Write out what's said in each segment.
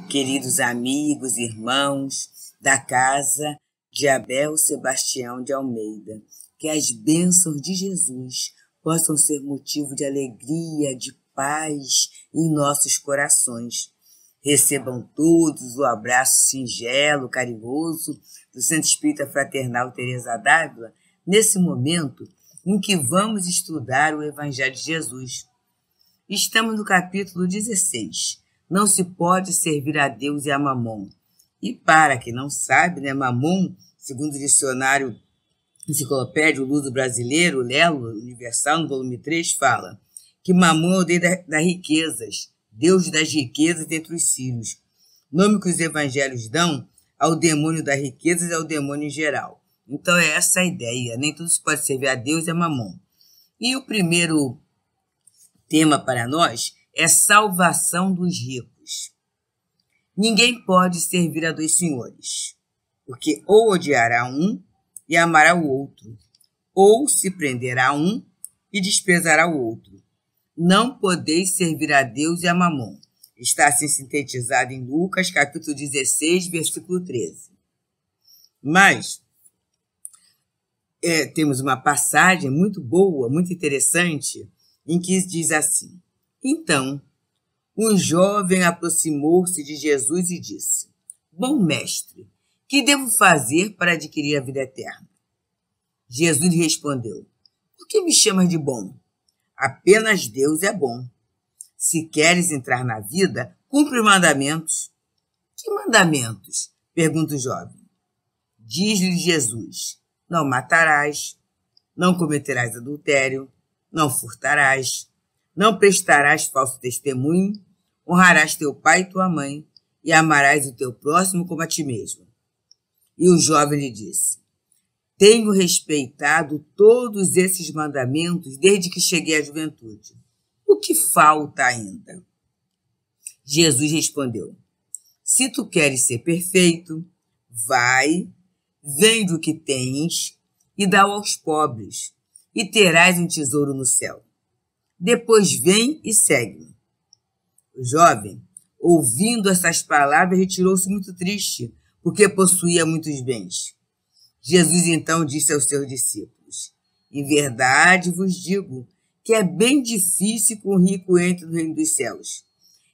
queridos amigos, irmãos da casa de Abel Sebastião de Almeida, que as bênçãos de Jesus possam ser motivo de alegria, de paz em nossos corações. Recebam todos o abraço singelo, carinhoso do Centro Espírita Fraternal Teresa d'Ávila, nesse momento em que vamos estudar o Evangelho de Jesus. Estamos no capítulo 16. Não se pode servir a Deus e a Mamon. E para quem não sabe, Mamon, segundo o dicionário Enciclopédia Luso Brasileiro, Lelo Universal, no volume 3, fala que Mamon é o deus das riquezas, Deus das riquezas entre os sírios. Nome que os evangelhos dão ao demônio das riquezas e ao demônio em geral. Então é essa a ideia, nem tudo se pode servir a Deus e a Mamon. E o primeiro tema para nós é salvação dos ricos. Ninguém pode servir a dois senhores, porque ou odiará um e amará o outro, ou se prenderá a um e desprezará o outro. Não podeis servir a Deus e a Mamon. Está assim sintetizado em Lucas, capítulo 16, versículo 13. Mas temos uma passagem muito boa, muito interessante, em que diz assim: Então, um jovem aproximou-se de Jesus e disse: Bom mestre, que devo fazer para adquirir a vida eterna? Jesus lhe respondeu: Por que me chamas de bom? Apenas Deus é bom. Se queres entrar na vida, cumpre os mandamentos. Que mandamentos? Pergunta o jovem. Diz-lhe Jesus: Não matarás, não cometerás adultério, não furtarás, não prestarás falso testemunho, honrarás teu pai e tua mãe, e amarás o teu próximo como a ti mesmo. E o jovem lhe disse: Tenho respeitado todos esses mandamentos desde que cheguei à juventude. O que falta ainda? Jesus respondeu: Se tu queres ser perfeito, vai, vende o que tens e dá-o aos pobres, e terás um tesouro no céu. Depois vem e segue-me. O jovem, ouvindo essas palavras, retirou-se muito triste, porque possuía muitos bens. Jesus então disse aos seus discípulos: Em verdade vos digo que é bem difícil que um rico entre no reino dos céus.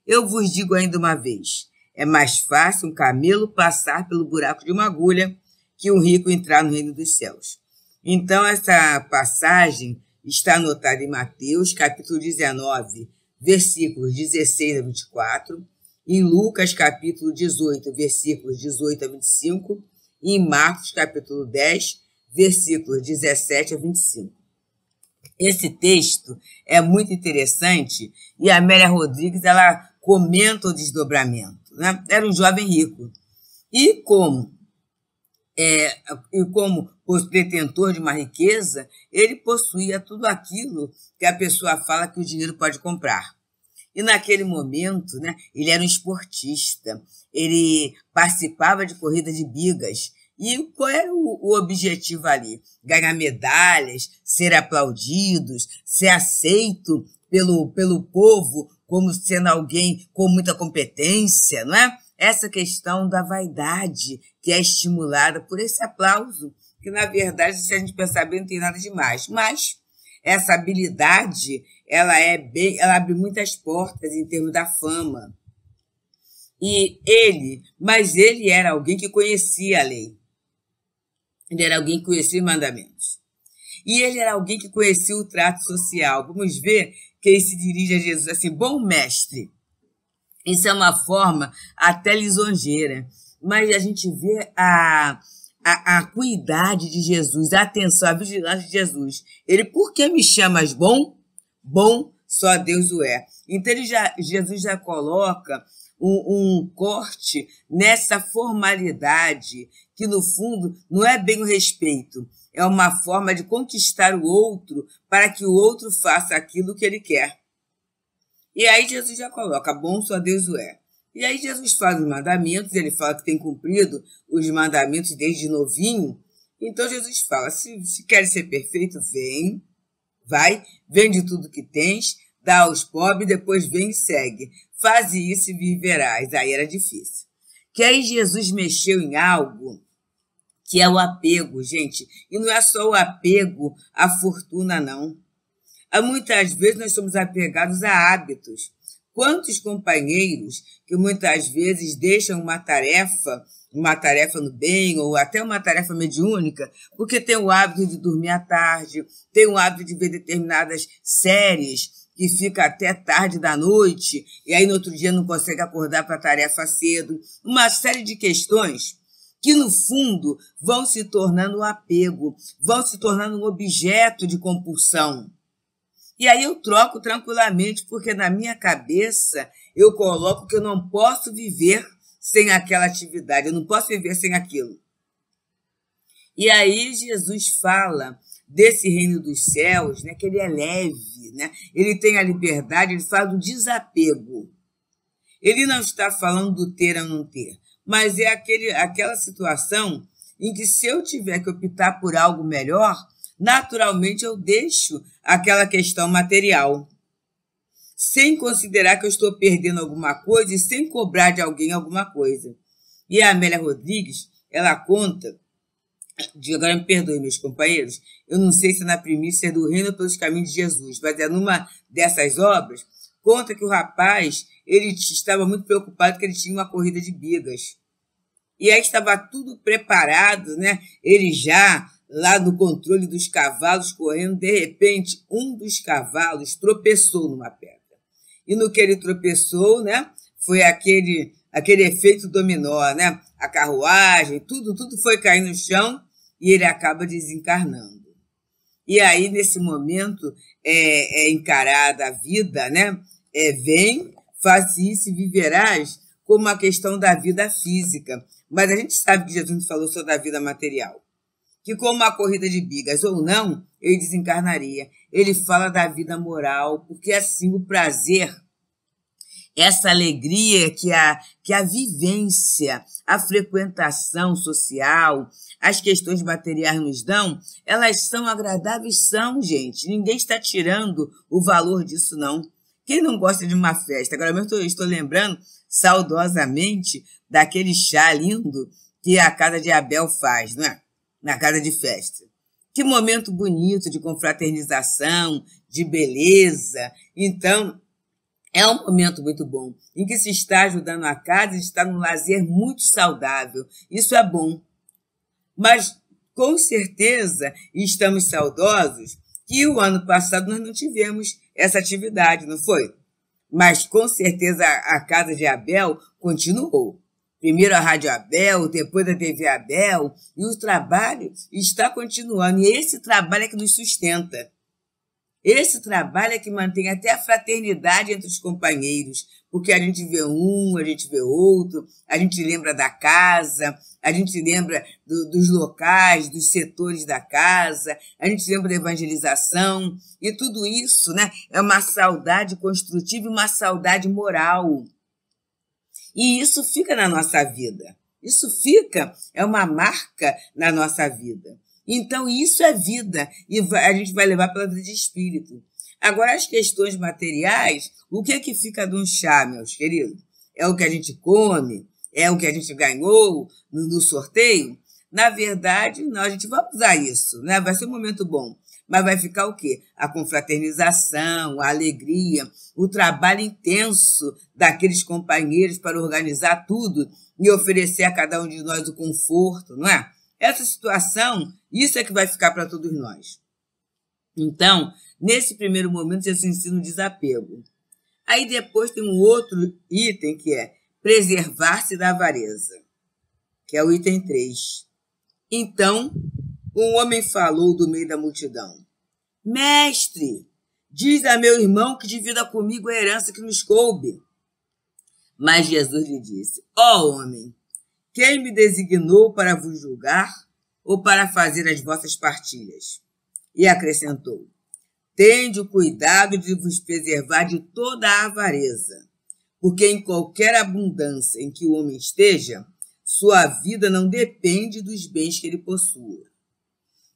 Eu vos digo ainda uma vez, é mais fácil um camelo passar pelo buraco de uma agulha que um rico entrar no reino dos céus. Então, essa passagem está anotada em Mateus, capítulo 19, versículos 16 a 24, em Lucas, capítulo 18, versículos 18 a 25, e em Marcos, capítulo 10, versículos 17 a 25. Esse texto é muito interessante e a Amélia Rodrigues ela comenta o desdobramento. Era um jovem rico. E como detentor de uma riqueza, ele possuía tudo aquilo que a pessoa fala que o dinheiro pode comprar. E naquele momento, ele era um esportista, ele participava de corrida de bigas. E qual era o objetivo ali? Ganhar medalhas, ser aplaudidos, ser aceito pelo povo como sendo alguém com muita competência, não é? Essa questão da vaidade que é estimulada por esse aplauso, que na verdade, se a gente pensar bem, não tem nada demais. Mas essa habilidade, ela abre muitas portas em termos da fama. Mas ele era alguém que conhecia a lei. Ele era alguém que conhecia os mandamentos. E ele era alguém que conhecia o trato social. Vamos ver que ele se dirige a Jesus assim: Bom mestre. Isso é uma forma até lisonjeira, mas a gente vê a acuidade de Jesus, a atenção, a vigilância de Jesus. Ele: Por que me chamas bom? Bom, só Deus o é. Então Jesus já coloca um corte nessa formalidade, que no fundo não é bem o respeito, é uma forma de conquistar o outro para que o outro faça aquilo que ele quer. E aí Jesus já coloca: Bom, só Deus o é. E aí Jesus fala os mandamentos, ele fala que tem cumprido os mandamentos desde novinho. Então Jesus fala: se queres ser perfeito, vai, vende tudo que tens, dá aos pobres, depois vem e segue. Faze isso e viverás. Aí era difícil. Que aí Jesus mexeu em algo que é o apego, gente. E não é só o apego à fortuna, não. Muitas vezes nós somos apegados a hábitos. Quantos companheiros que muitas vezes deixam uma tarefa no bem, ou até uma tarefa mediúnica, porque tem o hábito de dormir à tarde, tem o hábito de ver determinadas séries que fica até tarde da noite, e aí no outro dia não consegue acordar para a tarefa cedo. Uma série de questões que, no fundo, vão se tornando um apego, vão se tornando um objeto de compulsão. E aí eu troco tranquilamente, porque na minha cabeça eu coloco que eu não posso viver sem aquela atividade, eu não posso viver sem aquilo. E aí Jesus fala desse reino dos céus, né, que ele é leve, né? Ele tem a liberdade, ele fala do desapego. Ele não está falando do ter ou não ter, mas é aquela situação em que, se eu tiver que optar por algo melhor, naturalmente eu deixo aquela questão material, sem considerar que eu estou perdendo alguma coisa e sem cobrar de alguém alguma coisa. E a Amélia Rodrigues, ela conta, agora me perdoem, meus companheiros, eu não sei se é na primícia do Reino pelos Caminhos de Jesus, mas é numa dessas obras, conta que o rapaz, ele estava muito preocupado que ele tinha uma corrida de bigas. E aí estava tudo preparado, né? Ele já lá no controle dos cavalos correndo, de repente, um dos cavalos tropeçou numa pedra. E no que ele tropeçou, né? Foi aquele efeito dominó, né? A carruagem, tudo foi cair no chão e ele acaba desencarnando. E aí, nesse momento, é encarada a vida, né? Vem, faz isso e viverás, como uma questão da vida física. Mas a gente sabe que Jesus falou sobre a vida material. Que como uma corrida de bigas ou não, ele desencarnaria. Ele fala da vida moral, porque assim o prazer, essa alegria que a vivência, a frequentação social, as questões materiais nos dão, elas são agradáveis, são, gente. Ninguém está tirando o valor disso, não. Quem não gosta de uma festa? Agora mesmo estou lembrando saudosamente daquele chá lindo que a Casa de Abel faz, não é? Na casa de festa. Que momento bonito de confraternização, de beleza. Então, é um momento muito bom, em que se está ajudando a casa e está num lazer muito saudável. Isso é bom. Mas, com certeza, estamos saudosos que o ano passado nós não tivemos essa atividade, não foi? Mas, com certeza, a Casa de Abel continuou. Primeiro a Rádio Abel, depois a TV Abel, e o trabalho está continuando. E esse trabalho é que nos sustenta. Esse trabalho é que mantém até a fraternidade entre os companheiros, porque a gente vê um, a gente vê outro, a gente lembra da casa, a gente lembra dos locais, dos setores da casa, a gente lembra da evangelização, e tudo isso, né, é uma saudade construtiva e uma saudade moral. E isso fica na nossa vida. Isso fica, é uma marca na nossa vida. Então, isso é vida. E a gente vai levar pela vida de espírito. Agora, as questões materiais, o que é que fica de um chá, meus queridos? É o que a gente come? É o que a gente ganhou no sorteio? Na verdade, não, a gente vai usar isso, né? Vai ser um momento bom. Mas vai ficar o quê? A confraternização, a alegria, o trabalho intenso daqueles companheiros para organizar tudo e oferecer a cada um de nós o conforto, não é? Essa situação, isso é que vai ficar para todos nós. Então, nesse primeiro momento, Jesus ensina o desapego. Aí depois tem um outro item que é preservar-se da avareza, que é o item 3. Então, um homem falou do meio da multidão: Mestre, diz a meu irmão que divida comigo a herança que nos coube. Mas Jesus lhe disse: Ó homem, quem me designou para vos julgar ou para fazer as vossas partilhas? E acrescentou: Tende o cuidado de vos preservar de toda a avareza, porque em qualquer abundância em que o homem esteja, sua vida não depende dos bens que ele possua.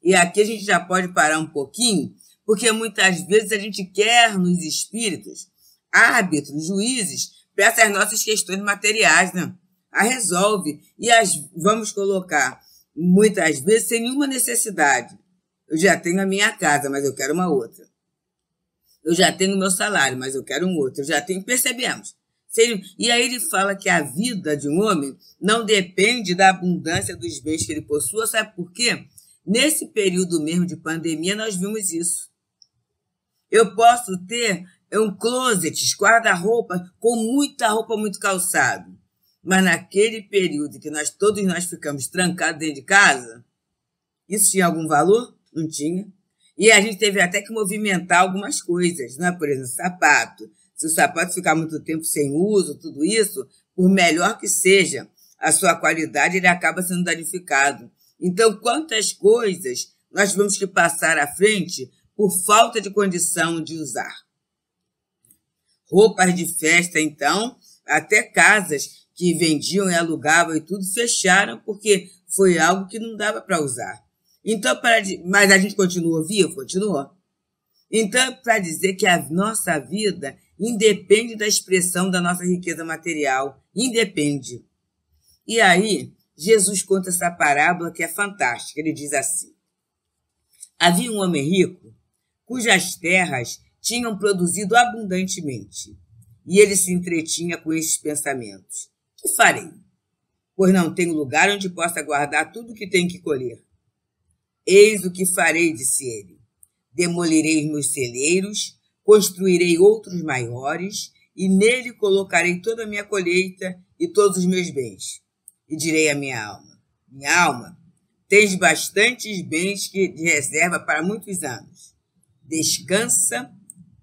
E aqui a gente já pode parar um pouquinho Porque muitas vezes a gente quer nos espíritos árbitros, juízes, para essas nossas questões materiais, né? A resolve. E vamos colocar, muitas vezes, sem nenhuma necessidade. Eu já tenho a minha casa, mas eu quero uma outra. Eu já tenho o meu salário, mas eu quero um outro. Eu já tenho, percebemos. E aí ele fala que a vida de um homem não depende da abundância dos bens que ele possua. Sabe por quê? Nesse período mesmo de pandemia, nós vimos isso. Eu posso ter um closet, guarda-roupa, com muita roupa, muito calçado. Mas naquele período que todos nós ficamos trancados dentro de casa, isso tinha algum valor? Não tinha. E a gente teve até que movimentar algumas coisas, né? Por exemplo, sapato. Se o sapato ficar muito tempo sem uso, tudo isso, por melhor que seja a sua qualidade, ele acaba sendo danificado. Então, quantas coisas nós tivemos que passar à frente por falta de condição de usar? Roupas de festa, então, até casas que vendiam e alugavam e tudo fecharam porque foi algo que não dava para usar. Então, mas a gente continuou vivo? Continuou. Então, para dizer que a nossa vida independe da expressão da nossa riqueza material. Independe. E aí, Jesus conta essa parábola que é fantástica. Ele diz assim: havia um homem rico cujas terras tinham produzido abundantemente. E ele se entretinha com esses pensamentos: que farei? Pois não tenho lugar onde possa guardar tudo o que tenho que colher. Eis o que farei, disse ele. Demolirei meus celeiros, construirei outros maiores, e nele colocarei toda a minha colheita e todos os meus bens. E direi à minha alma, tens bastantes bens de reserva para muitos anos. Descansa,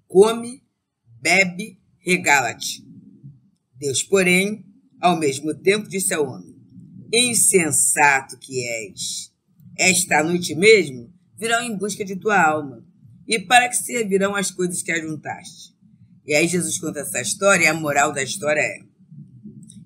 come, bebe, regala-te. Deus, porém, ao mesmo tempo disse ao homem: insensato que és! Esta noite mesmo virão em busca de tua alma. E para que servirão as coisas que ajuntaste? E aí Jesus conta essa história, e a moral da história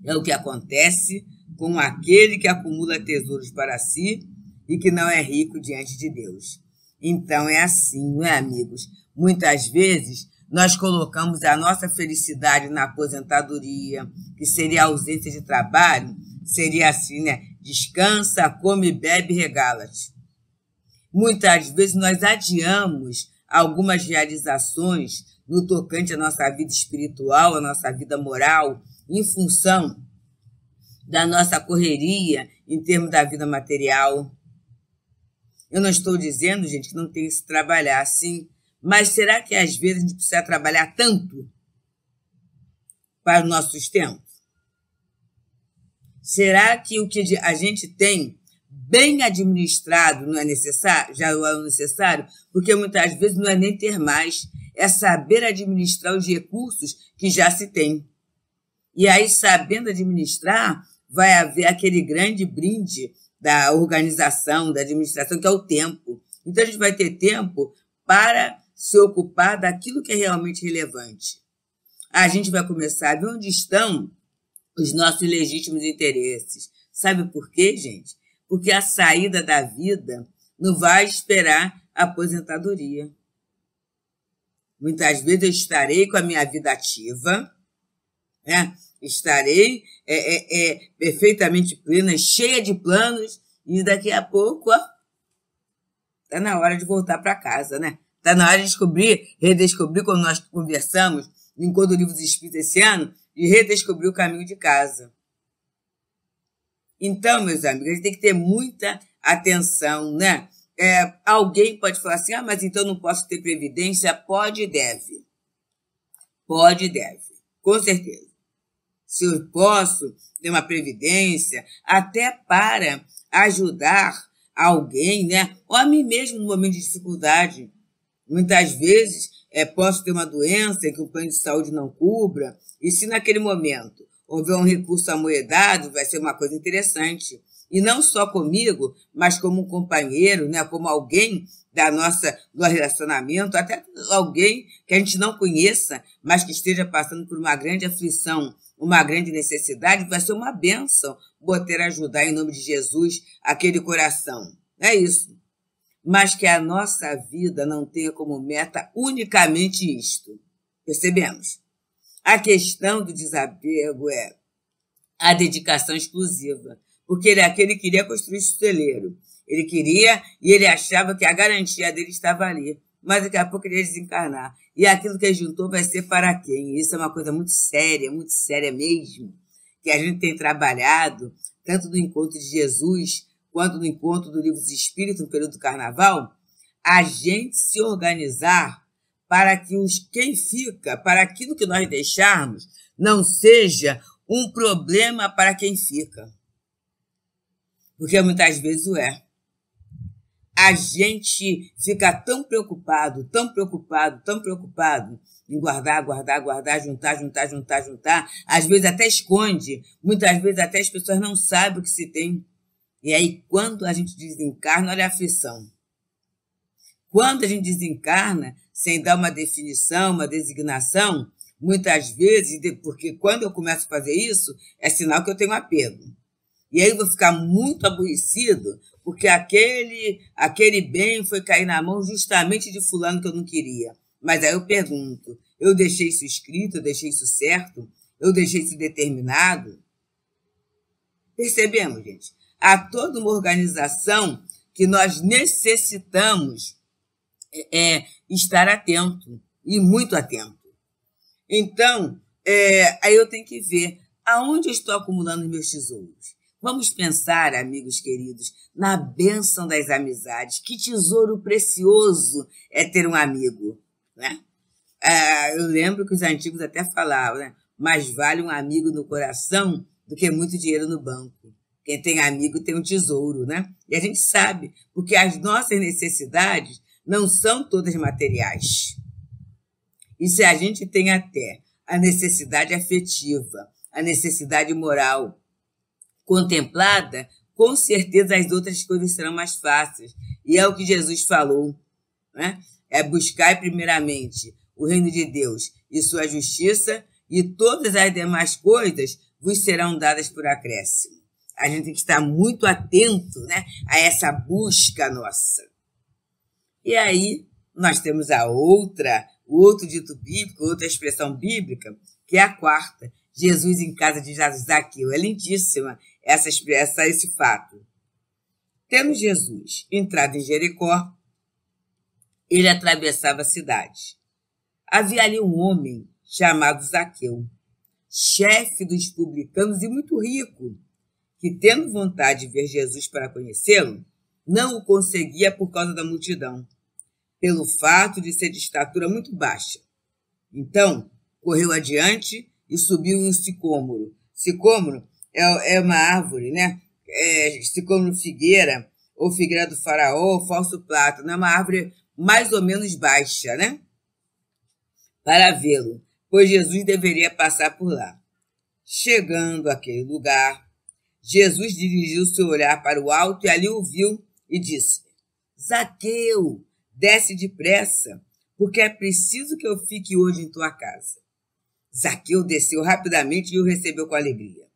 é o que acontece com aquele que acumula tesouros para si e que não é rico diante de Deus. Então é assim, não é, amigos? Muitas vezes nós colocamos a nossa felicidade na aposentadoria, que seria a ausência de trabalho, seria assim, né? Descansa, come, bebe, regala-te. Muitas vezes nós adiamos algumas realizações no tocante à nossa vida espiritual, à nossa vida moral, em função da nossa correria em termos da vida material. Eu não estou dizendo, gente, que não tem que se trabalhar assim, mas será que às vezes a gente precisa trabalhar tanto para o nosso sustento? Será que o que a gente tem bem administrado não é necessário? Já não é necessário? Porque muitas vezes não é nem ter mais, é saber administrar os recursos que já se tem. E aí, sabendo administrar, vai haver aquele grande brinde da organização, da administração, que é o tempo. Então, a gente vai ter tempo para se ocupar daquilo que é realmente relevante. A gente vai começar a ver onde estão os nossos legítimos interesses. Sabe por quê, gente? Porque a saída da vida não vai esperar a aposentadoria. Muitas vezes eu estarei com a minha vida ativa, né? Estarei perfeitamente plena, cheia de planos, e daqui a pouco, está na hora de voltar para casa, né? Está na hora de redescobrir, como nós conversamos no Encontro do Livro dos Espíritos esse ano, de redescobrir o caminho de casa. Então, meus amigos, a gente tem que ter muita atenção, né? Alguém pode falar assim: mas então não posso ter previdência? Pode e deve. Pode e deve, com certeza. Se eu posso ter uma previdência, até para ajudar alguém, né? Ou a mim mesmo no momento de dificuldade. Muitas vezes posso ter uma doença que o plano de saúde não cubra, e se naquele momento houver um recurso amoedado, vai ser uma coisa interessante. E não só comigo, mas como um companheiro, né? Como alguém do relacionamento, até alguém que a gente não conheça, mas que esteja passando por uma grande aflição, uma grande necessidade, vai ser uma bênção poder ajudar em nome de Jesus aquele coração. É isso. mas que a nossa vida não tenha como meta unicamente isto. Percebemos? A questão do desapego é a dedicação exclusiva, porque ele queria construir esse celeiro. Ele queria e ele achava que a garantia dele estava ali, mas daqui a pouco ele ia desencarnar. E aquilo que ele juntou vai ser para quem? Isso é uma coisa muito séria mesmo, que a gente tem trabalhado, tanto no encontro de Jesus, quanto no encontro do Livro dos Espíritos, no período do Carnaval, a gente se organizar para que quem fica, para aquilo que nós deixarmos, não seja um problema para quem fica. Porque muitas vezes o é. A gente fica tão preocupado em guardar, juntar. Às vezes até esconde. Muitas vezes até as pessoas não sabem o que se tem. E aí, quando a gente desencarna, olha a aflição. Quando a gente desencarna, sem dar uma definição, uma designação, muitas vezes, porque quando eu começo a fazer isso, é sinal que eu tenho apego. E aí eu vou ficar muito aborrecido, porque aquele bem foi cair na mão justamente de fulano que eu não queria. Mas aí eu pergunto, eu deixei isso escrito, eu deixei isso certo, eu deixei isso determinado? Percebemos, gente? Há toda uma organização que nós necessitamos estar atento, e muito atento. Então, aí eu tenho que ver aonde eu estou acumulando meus tesouros. Vamos pensar, amigos queridos, na bênção das amizades. Que tesouro precioso é ter um amigo, né? Eu lembro que os antigos até falavam, né? Mais vale um amigo no coração do que muito dinheiro no banco. Quem tem amigo tem um tesouro, né? E a gente sabe, porque as nossas necessidades não são todas materiais. E se a gente tem até a necessidade afetiva, a necessidade moral contemplada, com certeza as outras coisas serão mais fáceis. E é o que Jesus falou, né? É buscar primeiramente o reino de Deus e sua justiça, e todas as demais coisas vos serão dadas por acréscimo. A gente tem que estar muito atento, né, a essa busca nossa. E aí nós temos o outro dito bíblico, outra expressão bíblica, que é a quarta. Jesus em casa de Zaqueu. É lindíssima esse fato. Tendo Jesus entrado em Jericó, ele atravessava a cidade. Havia ali um homem chamado Zaqueu, chefe dos publicanos e muito rico, que, tendo vontade de ver Jesus para conhecê-lo, não o conseguia por causa da multidão, pelo fato de ser de estatura muito baixa. Então, correu adiante e subiu em um sicômoro. Sicômoro é uma árvore, né? Sicômoro figueira, ou figueira do faraó, ou falso plátano. É uma árvore mais ou menos baixa, né? Para vê-lo, pois Jesus deveria passar por lá. Chegando àquele lugar, Jesus dirigiu seu olhar para o alto e ali o viu e disse: Zaqueu, desce depressa, porque é preciso que eu fique hoje em tua casa. Zaqueu desceu rapidamente e o recebeu com alegria.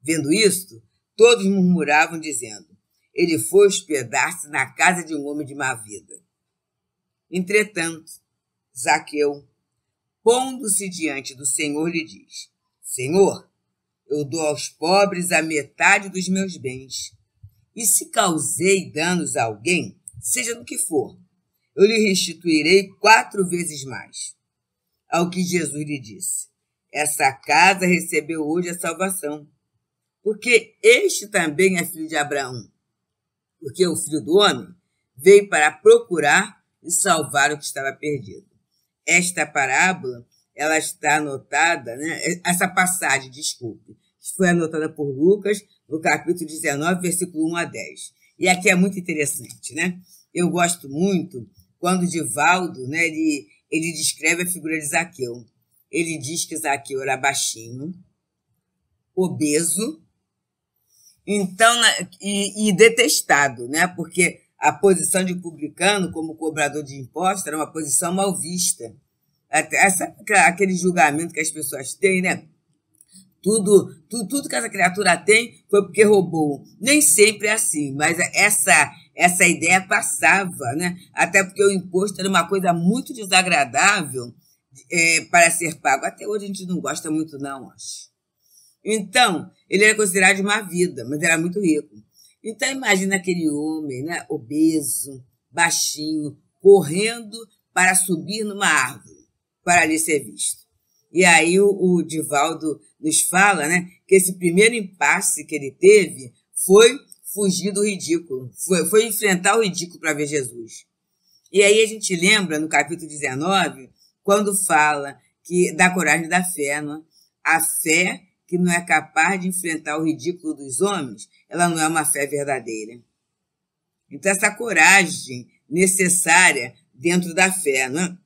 Vendo isto, todos murmuravam, dizendo: ele foi hospedar-se na casa de um homem de má vida. Entretanto, Zaqueu, pondo-se diante do Senhor, lhe diz: Senhor, eu dou aos pobres a metade dos meus bens. E se causei danos a alguém, seja no que for, eu lhe restituirei 4 vezes mais. Ao que Jesus lhe disse: essa casa recebeu hoje a salvação, porque este também é filho de Abraão. Porque o Filho do Homem veio para procurar e salvar o que estava perdido. Esta parábola, ela está anotada, né? Essa passagem, desculpe, foi anotada por Lucas, no capítulo 19, versículo 1 a 10. E aqui é muito interessante, né? Eu gosto muito quando Divaldo, né, ele descreve a figura de Zaqueu. Ele diz que Zaqueu era baixinho, obeso, então, e detestado, né? Porque a posição de publicano como cobrador de impostos era uma posição mal vista. Aquele julgamento que as pessoas têm, né? Tudo que essa criatura tem foi porque roubou. Nem sempre é assim, mas essa ideia passava, né? Até porque o imposto era uma coisa muito desagradável para ser pago. Até hoje a gente não gosta muito, não, acho. Então, ele era considerado de má vida, mas era muito rico. Então, imagina aquele homem, né, obeso, baixinho, correndo para subir numa árvore, para ali ser visto. E aí o Divaldo nos fala, né, que esse primeiro impasse que ele teve foi fugir do ridículo, foi enfrentar o ridículo para ver Jesus. E aí a gente lembra, no capítulo 19, quando fala que da coragem da fé, não é? A fé que não é capaz de enfrentar o ridículo dos homens, ela não é uma fé verdadeira. Então, essa coragem necessária dentro da fé, né?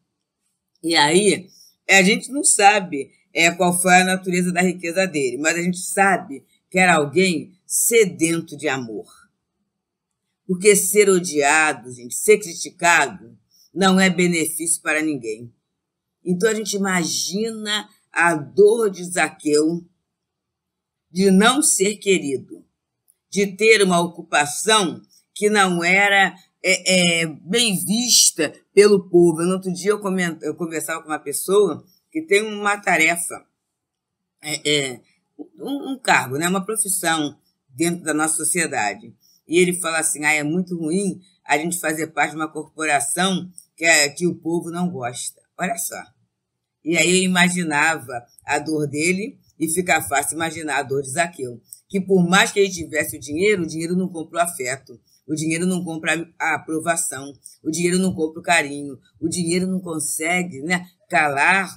E aí, a gente não sabe qual foi a natureza da riqueza dele, mas a gente sabe que era alguém sedento de amor. Porque ser odiado, gente, ser criticado, não é benefício para ninguém. Então, a gente imagina a dor de Zaqueu de não ser querido, de ter uma ocupação que não era bem vista pelo povo. No outro dia eu conversava com uma pessoa que tem uma tarefa, um cargo, né, uma profissão dentro da nossa sociedade. E ele fala assim, é muito ruim a gente fazer parte de uma corporação que o povo não gosta. Olha só. E aí eu imaginava a dor dele e fica fácil imaginar a dor de Zaqueu. Que por mais que ele tivesse o dinheiro não compra o afeto, o dinheiro não compra a aprovação, o dinheiro não compra o carinho, o dinheiro não consegue, né, calar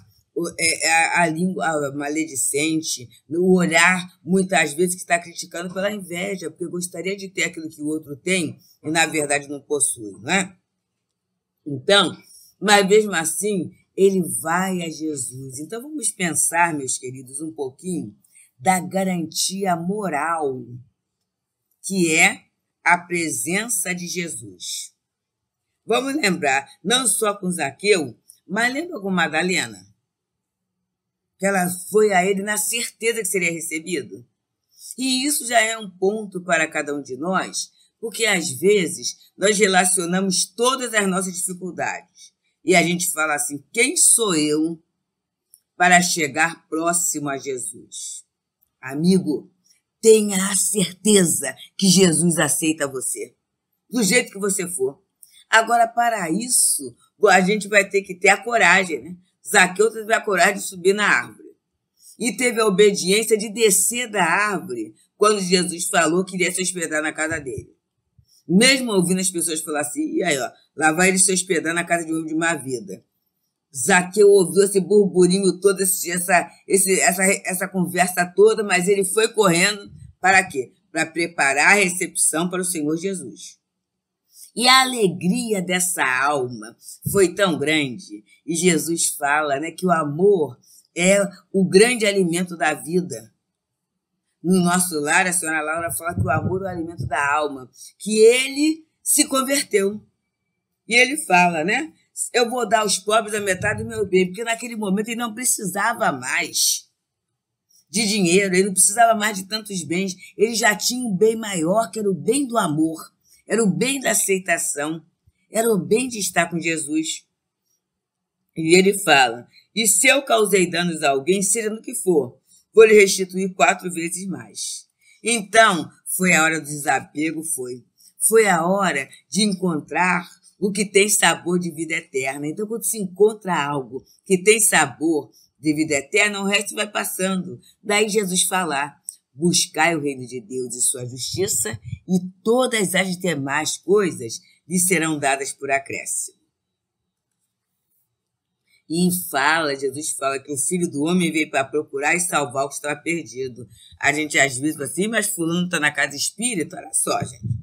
a língua maledicente, o olhar, muitas vezes, que está criticando pela inveja, porque gostaria de ter aquilo que o outro tem e, na verdade, não possui, né? Então, mas mesmo assim, ele vai a Jesus. Então, vamos pensar, meus queridos, um pouquinho da garantia moral que é a presença de Jesus. Vamos lembrar, não só com Zaqueu, mas lembra com Madalena? Que ela foi a ele na certeza que seria recebido. E isso já é um ponto para cada um de nós, porque às vezes nós relacionamos todas as nossas dificuldades. E a gente fala assim, quem sou eu para chegar próximo a Jesus? Amigo, tenha a certeza que Jesus aceita você, do jeito que você for. Agora, para isso, a gente vai ter que ter a coragem, né? Zaqueu teve a coragem de subir na árvore. E teve a obediência de descer da árvore quando Jesus falou que iria se hospedar na casa dele. Mesmo ouvindo as pessoas falar assim, e aí, ó, lá vai ele se hospedar na casa de um homem de má vida. Zaqueu ouviu esse burburinho todo, essa conversa toda, mas ele foi correndo para quê? Para preparar a recepção para o Senhor Jesus. E a alegria dessa alma foi tão grande. E Jesus fala, né, que o amor é o grande alimento da vida. No nosso lar, a senhora Laura fala que o amor é o alimento da alma, que ele se converteu. E ele fala, né? Eu vou dar aos pobres a metade do meu bem, porque naquele momento ele não precisava mais de dinheiro, ele não precisava mais de tantos bens, ele já tinha um bem maior, que era o bem do amor, era o bem da aceitação, era o bem de estar com Jesus. E ele fala, e se eu causei danos a alguém, seja no que for, vou lhe restituir 4 vezes mais. Então, foi a hora do desapego, foi a hora de encontrar o que tem sabor de vida eterna. Então, quando se encontra algo que tem sabor de vida eterna, o resto vai passando. Daí Jesus falar, buscai o reino de Deus e sua justiça, e todas as demais coisas lhe serão dadas por acréscimo. E Jesus fala que o Filho do Homem veio para procurar e salvar o que estava perdido. A gente às vezes fala assim, mas fulano está na casa espírita? Olha só, gente.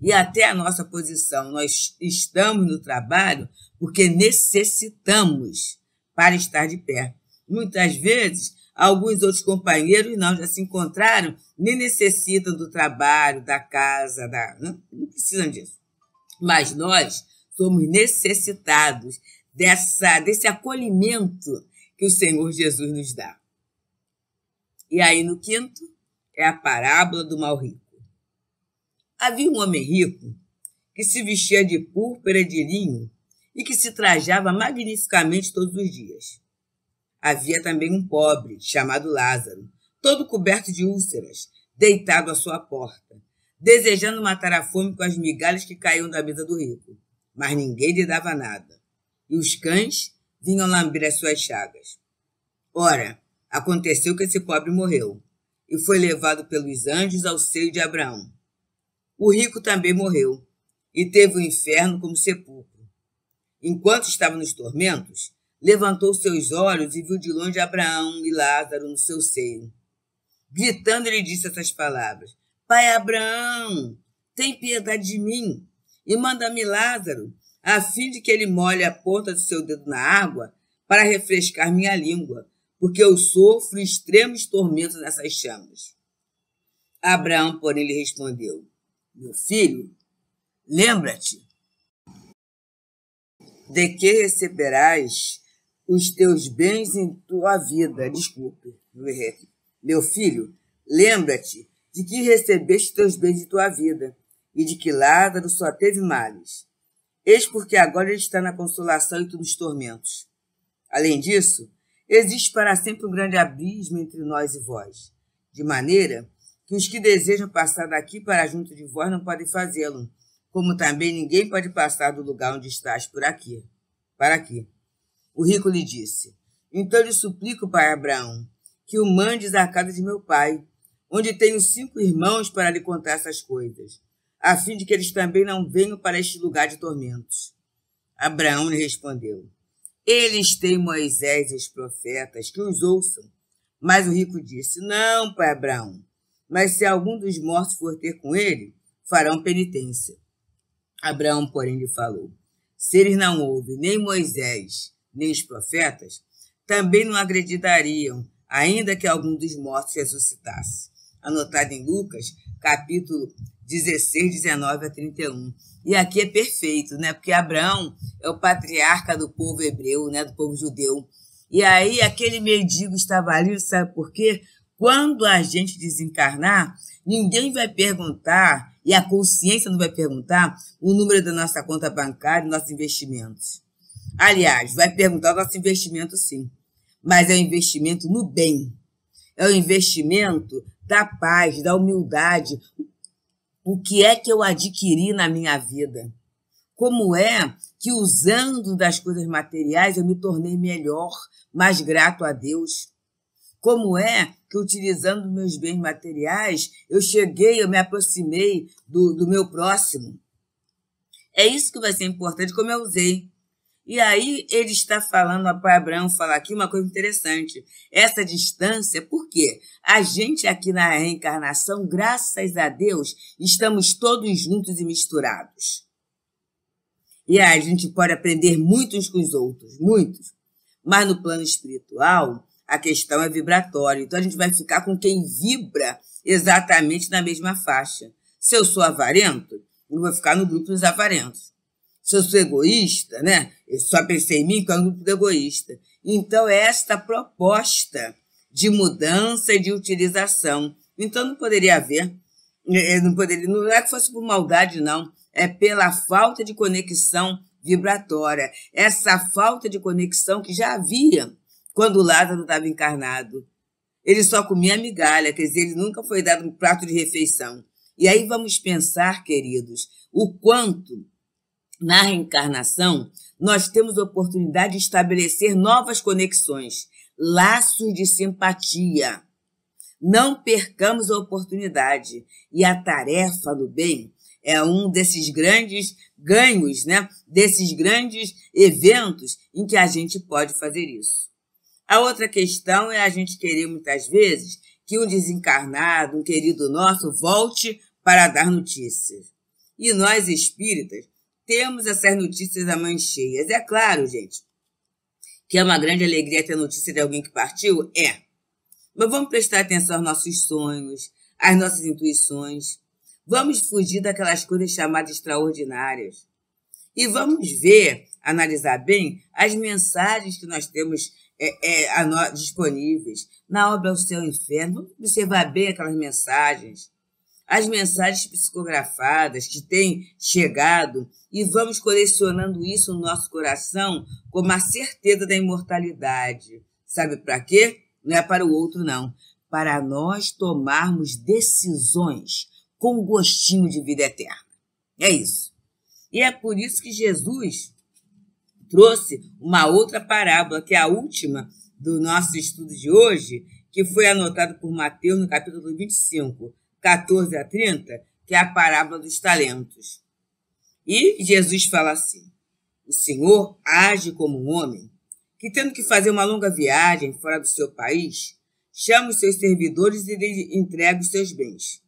E até a nossa posição, nós estamos no trabalho porque necessitamos para estar de pé. Muitas vezes, alguns outros companheiros não já se encontraram, nem necessitam do trabalho, da casa, não precisam disso. Mas nós somos necessitados desse acolhimento que o Senhor Jesus nos dá. E aí, no 5º, é a parábola do mal rico. Havia um homem rico que se vestia de púrpura e de linho e que se trajava magnificamente todos os dias. Havia também um pobre, chamado Lázaro, todo coberto de úlceras, deitado à sua porta, desejando matar a fome com as migalhas que caíam da mesa do rico. Mas ninguém lhe dava nada, e os cães vinham lamber as suas chagas. Ora, aconteceu que esse pobre morreu, e foi levado pelos anjos ao seio de Abraão. O rico também morreu, e teve o inferno como sepulcro. Enquanto estava nos tormentos, levantou seus olhos e viu de longe Abraão e Lázaro no seu seio. Gritando, ele disse essas palavras: Pai Abraão, tem piedade de mim, e manda-me Lázaro, a fim de que ele molhe a ponta do seu dedo na água para refrescar minha língua, porque eu sofro extremos tormentos nessas chamas. Abraão, porém, lhe respondeu: Meu filho, lembra-te de que receberás os teus bens em tua vida. Desculpe, meu filho, lembra-te de que recebeste teus bens em tua vida, e de que Lázaro só teve males. Eis porque agora ele está na consolação e tu nos tormentos. Além disso, existe para sempre um grande abismo entre nós e vós, de maneira que os que desejam passar daqui para junto de vós não podem fazê-lo, como também ninguém pode passar do lugar onde estás para aqui. O rico lhe disse: Então lhe suplico, pai Abraão, que o mandes à casa de meu pai, onde tenho 5 irmãos para lhe contar essas coisas, a fim de que eles também não venham para este lugar de tormentos. Abraão lhe respondeu: Eles têm Moisés e os profetas, que os ouçam. Mas o rico disse: Não, pai Abraão, mas se algum dos mortos for ter com ele, farão penitência. Abraão, porém, lhe falou: Se eles não ouvem nem Moisés, nem os profetas, também não acreditariam, ainda que algum dos mortos ressuscitasse. Anotado em Lucas, capítulo 16, 19 a 31. E aqui é perfeito, né? Porque Abraão é o patriarca do povo hebreu, né? Do povo judeu. E aí aquele mendigo estava ali, sabe por quê? Quando a gente desencarnar, ninguém vai perguntar, e a consciência não vai perguntar, o número da nossa conta bancária e nossos investimentos. Aliás, vai perguntar o nosso investimento sim, mas é o investimento no bem. É o investimento da paz, da humildade. O que é que eu adquiri na minha vida? Como é que usando das coisas materiais eu me tornei melhor, mais grato a Deus? Como é que utilizando meus bens materiais eu me aproximei do meu próximo? É isso que vai ser importante, como eu usei. E aí ele está falando, para Abraão falar aqui uma coisa interessante. Essa distância, por quê? A gente aqui na reencarnação, graças a Deus, estamos todos juntos e misturados. E aí a gente pode aprender muito uns com os outros, muitos. Mas no plano espiritual, a questão é vibratória. Então a gente vai ficar com quem vibra exatamente na mesma faixa. Se eu sou avarento, eu vou ficar no grupo dos avarentos. Se eu sou egoísta, né? Eu só pensei em mim, que é um grupo de egoísta. Então, é esta proposta de mudança e de utilização. Então, não poderia haver, não é que fosse por maldade, não. É pela falta de conexão vibratória. Essa falta de conexão que já havia quando Lázaro estava encarnado. Ele só comia migalha, quer dizer, ele nunca foi dado um prato de refeição. E aí vamos pensar, queridos, o quanto na reencarnação, nós temos a oportunidade de estabelecer novas conexões, laços de simpatia. Não percamos a oportunidade. E a tarefa do bem é um desses grandes ganhos, né? Desses grandes eventos em que a gente pode fazer isso. A outra questão é a gente querer, muitas vezes, que um desencarnado, um querido nosso, volte para dar notícias. E nós, espíritas, temos essas notícias a mãos cheias. É claro, gente, que é uma grande alegria ter notícia de alguém que partiu? É. Mas vamos prestar atenção aos nossos sonhos, às nossas intuições. Vamos fugir daquelas coisas chamadas extraordinárias. E vamos ver, analisar bem, as mensagens que nós temos disponíveis na obra O Céu e o Inferno. Vamos observar bem aquelas mensagens. as mensagens psicografadas que têm chegado e vamos colecionando isso no nosso coração como a certeza da imortalidade. Sabe para quê? Não é para o outro, não. Para nós tomarmos decisões com gostinho de vida eterna. É isso. E é por isso que Jesus trouxe uma outra parábola, que é a última do nosso estudo de hoje, que foi anotada por Mateus no capítulo 25, 14 a 30, que é a parábola dos talentos. E Jesus fala assim: o Senhor age como um homem que, tendo que fazer uma longa viagem fora do seu país, chama os seus servidores e lhe entrega os seus bens.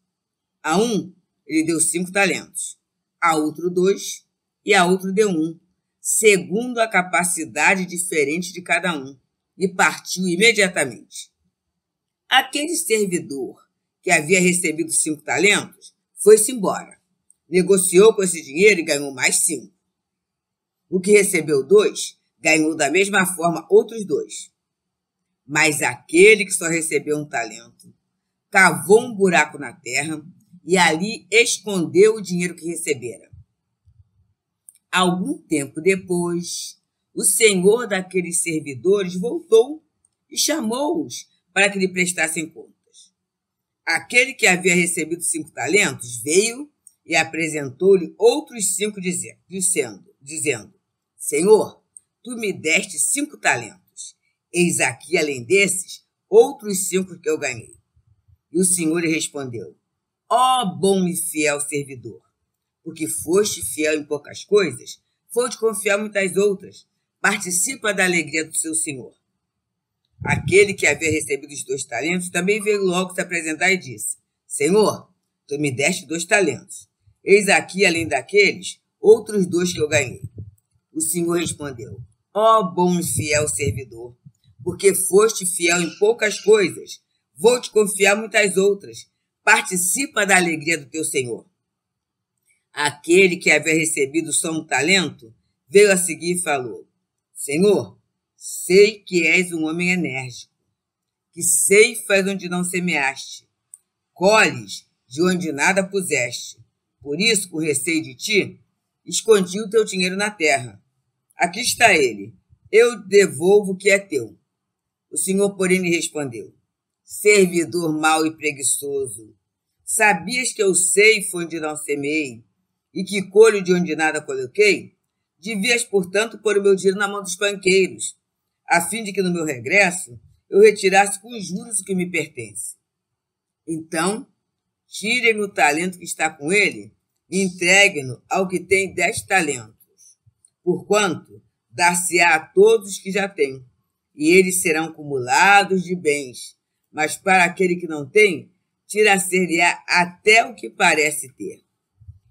A um, ele deu 5 talentos, a outro 2 e a outro deu 1, segundo a capacidade diferente de cada um, e partiu imediatamente. Aquele servidor que havia recebido 5 talentos foi-se embora, negociou com esse dinheiro e ganhou mais 5. O que recebeu 2 ganhou da mesma forma outros 2. Mas aquele que só recebeu 1 talento cavou um buraco na terra e ali escondeu o dinheiro que recebera. Algum tempo depois, o senhor daqueles servidores voltou e chamou-os para que lhe prestassem contas. Aquele que havia recebido 5 talentos veio e apresentou-lhe outros 5, dizendo: Senhor, tu me deste 5 talentos. Eis aqui, além desses, outros 5 que eu ganhei. E o Senhor lhe respondeu: Ó bom e fiel servidor, porque foste fiel em poucas coisas, vou-te confiar muitas outras. Participa da alegria do seu Senhor. Aquele que havia recebido os 2 talentos também veio logo se apresentar e disse: Senhor, tu me deste 2 talentos. Eis aqui, além daqueles, outros 2 que eu ganhei. O Senhor respondeu: Ó bom e fiel servidor, porque foste fiel em poucas coisas, vou-te confiar muitas outras. Participa da alegria do teu Senhor. Aquele que havia recebido só 1 talento veio a seguir e falou: Senhor, sei que és um homem enérgico, que ceifas onde não semeaste, colhes de onde nada puseste. Por isso, com receio de ti, escondi o teu dinheiro na terra. Aqui está ele, eu devolvo o que é teu. O Senhor, porém, lhe respondeu: servidor mau e preguiçoso, sabias que eu ceifo onde não semeei e que colho de onde nada coloquei? Devias, portanto, pôr o meu dinheiro na mão dos banqueiros, a fim de que no meu regresso eu retirasse com juros o que me pertence. Então, tirem o talento que está com ele e entreguem-no ao que tem 10 talentos, porquanto dar-se-á a todos os que já têm, e eles serão acumulados de bens. Mas para aquele que não tem, tira-se-lhe-á até o que parece ter.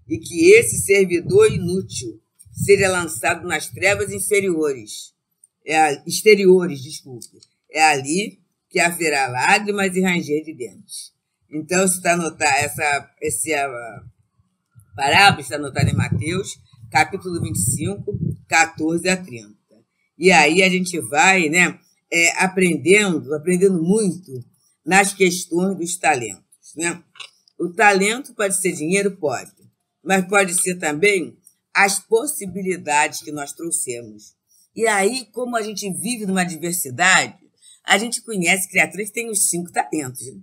E que esse servidor inútil seja lançado nas trevas exteriores. É ali que haverá lágrimas e ranger de dentes. Então, se está anotar essa parábola está anotada em Mateus, capítulo 25, 14 a 30. E aí a gente vai, aprendendo muito nas questões dos talentos, né? O talento pode ser dinheiro? Pode. Mas pode ser também as possibilidades que nós trouxemos. E aí, como a gente vive numa diversidade, a gente conhece criaturas que têm os 5 talentos. Né?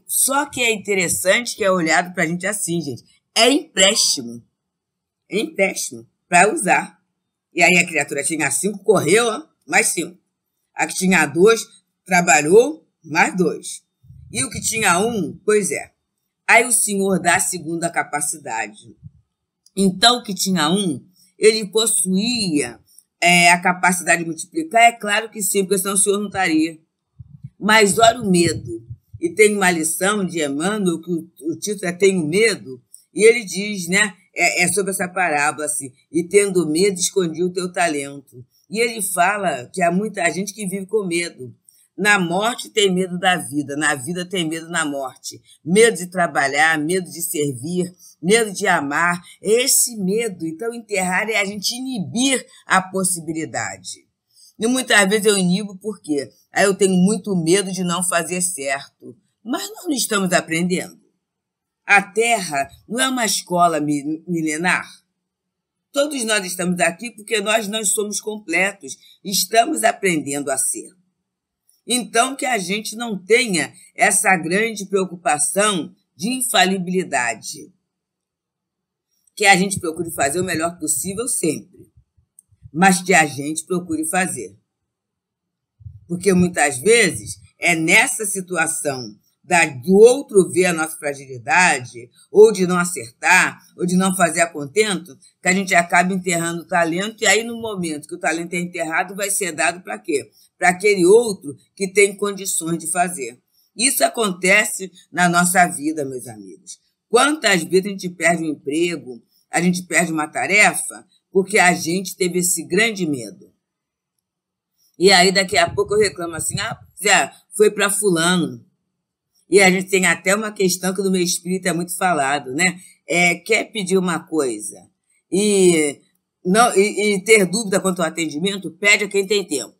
Só que é interessante que é olhado para a gente assim, gente. É empréstimo. É empréstimo para usar. E aí a criatura tinha 5, correu, mais 5. A que tinha 2, trabalhou, mais 2. E o que tinha 1, pois é. Aí o Senhor dá a segunda capacidade. Então, o que tinha 1, ele possuía a capacidade de multiplicar. É claro que sim, porque senão o Senhor não estaria. Mas olha o medo. E tem uma lição de Emmanuel, que o título é Tenho Medo, e ele diz, é sobre essa parábola, assim, e tendo medo, escondi o teu talento. E ele fala que há muita gente que vive com medo. Na morte tem medo da vida, na vida tem medo na morte. Medo de trabalhar, medo de servir, medo de amar. Esse medo, então, enterrar é a gente inibir a possibilidade. E muitas vezes eu inibo por quê? Aí eu tenho muito medo de não fazer certo. Mas nós não estamos aprendendo. A Terra não é uma escola milenar? Todos nós estamos aqui porque nós não somos completos, estamos aprendendo a ser. Então, que a gente não tenha essa grande preocupação de infalibilidade. Que a gente procure fazer o melhor possível sempre, mas que a gente procure fazer. Porque muitas vezes é nessa situação do outro ver a nossa fragilidade, ou de não acertar, ou de não fazer a contento, que a gente acaba enterrando o talento, e aí no momento que o talento é enterrado, vai ser dado para quê? Para aquele outro que tem condições de fazer. Isso acontece na nossa vida, meus amigos. Quantas vezes a gente perde um emprego, a gente perde uma tarefa, porque a gente teve esse grande medo. E aí daqui a pouco eu reclamo assim, foi para fulano. E a gente tem até uma questão que no meio espírita é muito falado, né? Quer pedir uma coisa e ter dúvida quanto ao atendimento, pede a quem tem tempo.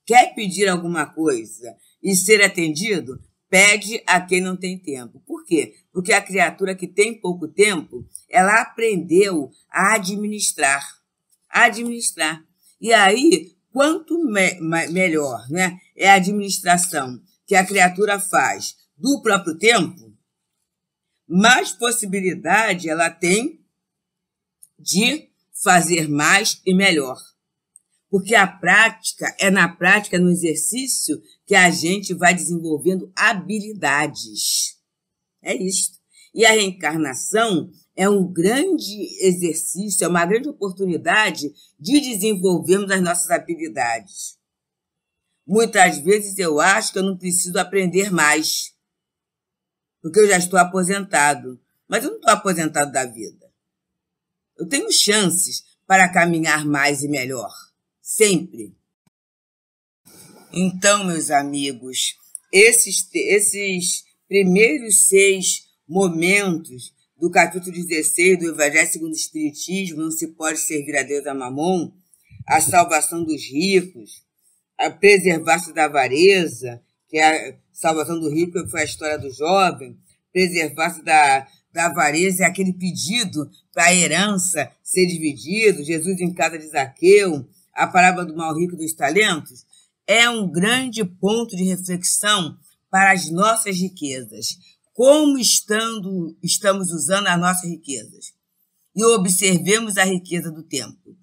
Quer pedir alguma coisa e ser atendido, pede a quem não tem tempo. Por quê? Porque a criatura que tem pouco tempo, ela aprendeu a administrar. E aí, quanto melhor, né, é a administração que a criatura faz do próprio tempo, mais possibilidade ela tem de fazer mais e melhor. Porque a prática, na prática, no exercício, que a gente vai desenvolvendo habilidades. É isso. E a reencarnação é um grande exercício, é uma grande oportunidade de desenvolvermos as nossas habilidades. Muitas vezes eu acho que eu não preciso aprender mais, porque eu já estou aposentado. Mas eu não estou aposentado da vida. Eu tenho chances para caminhar mais e melhor. Sempre. Então, meus amigos, esses primeiros 6 momentos do capítulo 16 do Evangelho segundo o Espiritismo, não se pode servir a Deus a mamon, a salvação dos ricos, a preservar-se da avareza, que é a salvação do rico, foi a história do jovem, preservar-se da avareza é aquele pedido para a herança ser dividido, Jesus em casa de Zaqueu, a parábola do mal rico dos talentos, é um grande ponto de reflexão para as nossas riquezas. Como estamos usando as nossas riquezas? E observemos a riqueza do tempo.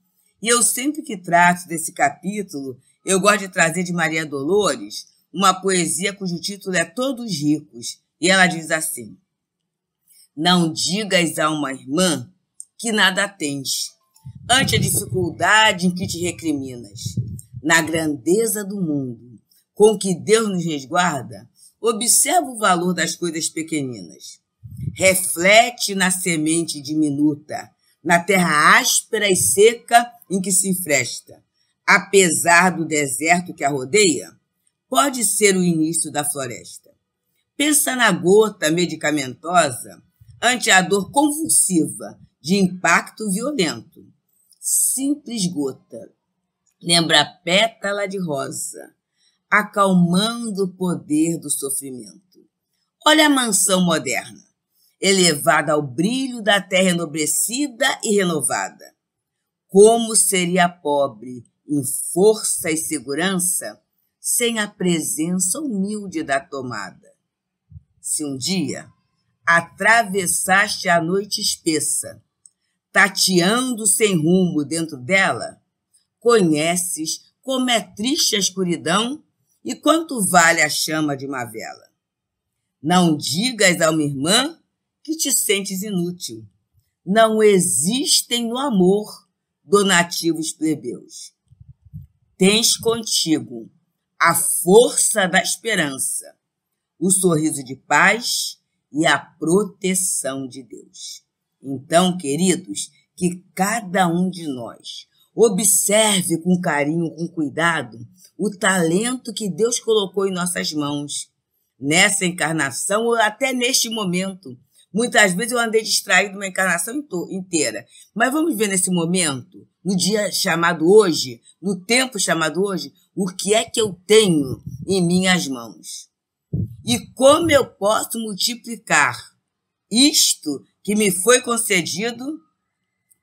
E eu sempre que trato desse capítulo, eu gosto de trazer de Maria Dolores uma poesia cujo título é Todos Ricos. E ela diz assim: não digas a uma irmã que nada tens, ante a dificuldade em que te recriminas. Na grandeza do mundo, com que Deus nos resguarda, observa o valor das coisas pequeninas. Reflete na semente diminuta, na terra áspera e seca em que se enfresta. Apesar do deserto que a rodeia, pode ser o início da floresta. Pensa na gota medicamentosa ante a dor convulsiva de impacto violento. Simples gota, lembra a pétala de rosa, acalmando o poder do sofrimento. Olha a mansão moderna, elevada ao brilho da terra enobrecida e renovada. Como seria pobre em força e segurança sem a presença humilde da tomada? Se um dia atravessaste a noite espessa, tateando sem rumo dentro dela, conheces como é triste a escuridão e quanto vale a chama de uma vela. Não digas a uma irmã que te sentes inútil. Não existem no amor donativos plebeus. Tens contigo a força da esperança, o sorriso de paz e a proteção de Deus. Então, queridos, que cada um de nós observe com carinho, com cuidado, o talento que Deus colocou em nossas mãos, nessa encarnação ou até neste momento. Muitas vezes eu andei distraído uma encarnação inteira, mas vamos ver nesse momento, no dia chamado hoje, no tempo chamado hoje, o que é que eu tenho em minhas mãos. E como eu posso multiplicar Isto que me foi concedido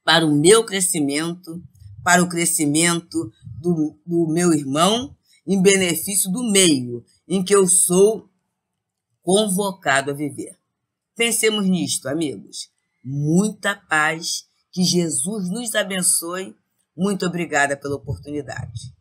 para o meu crescimento, para o crescimento do meu irmão, em benefício do meio em que eu sou convocado a viver. Pensemos nisto, amigos. Muita paz, que Jesus nos abençoe. Muito obrigada pela oportunidade.